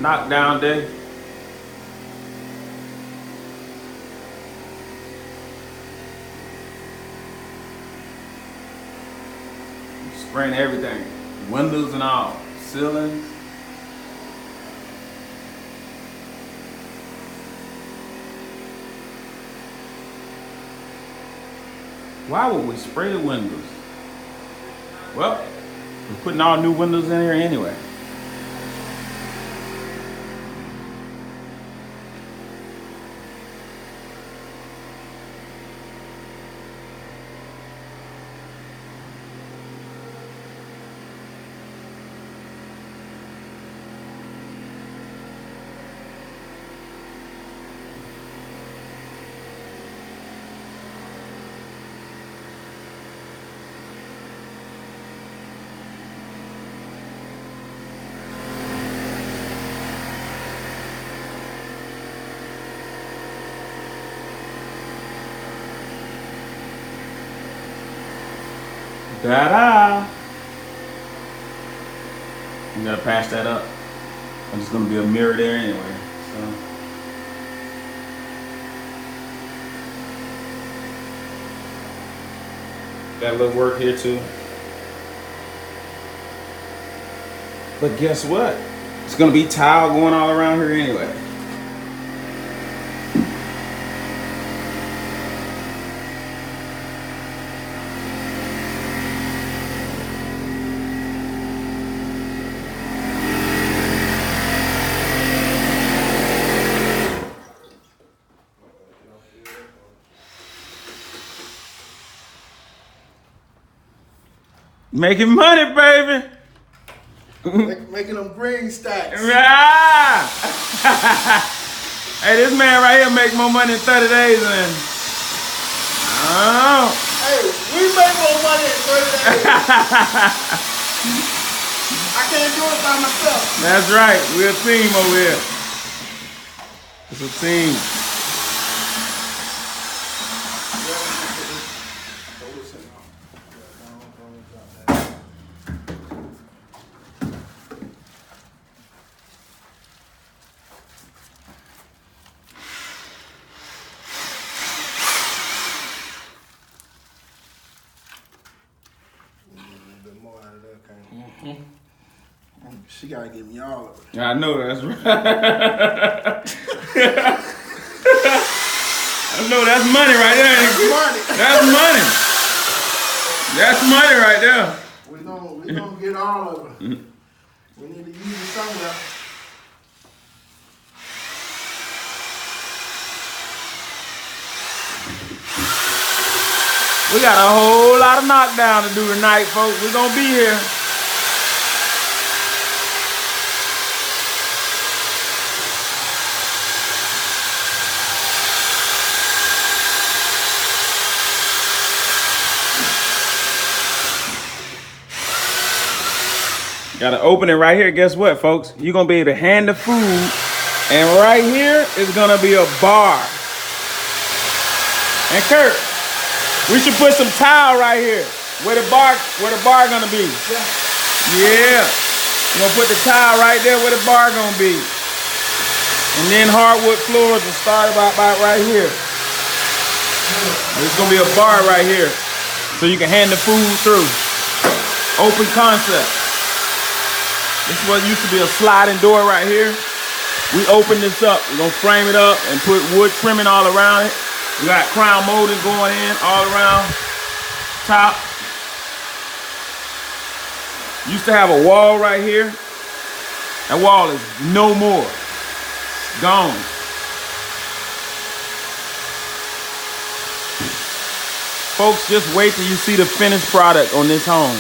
Knockdown day. Spraying everything. Windows and all. Ceilings. Why would we spray the windows? Well, we're putting all new windows in here anyway. Ta-da! You gotta patch that up. I'm just gonna be a mirror there anyway. So. Got a little work here too. But guess what? It's gonna be tile going all around here anyway. Making money, baby. Making them green stacks. Yeah. Hey, this man right here make more money in 30 days than. Oh. Hey, we make more money in 30 days. I can't do it by myself. That's right. We're a team over here. It's a team. She gotta give me all of it. I know that's right. I know that's money right there. That's money. That's money. That's money right there. We gonna get all of it. We need to use it somewhere. We got a whole lot of knockdown to do tonight, folks. We're gonna be here. Gotta open it right here. Guess what, folks? You're gonna be able to hand the food, and right here is gonna be a bar. And Kurt, we should put some tile right here where the bar gonna be. Yeah. You're gonna put the tile right there where the bar gonna be. And then hardwood floors will start about right here. There's gonna be a bar right here, so you can hand the food through. Open concept. This is what used to be a sliding door right here. We open this up. We're gonna frame it up and put wood trimming all around it. We got crown molding going in all around top. Used to have a wall right here. That wall is no more. Gone. Folks, just wait till you see the finished product on this home.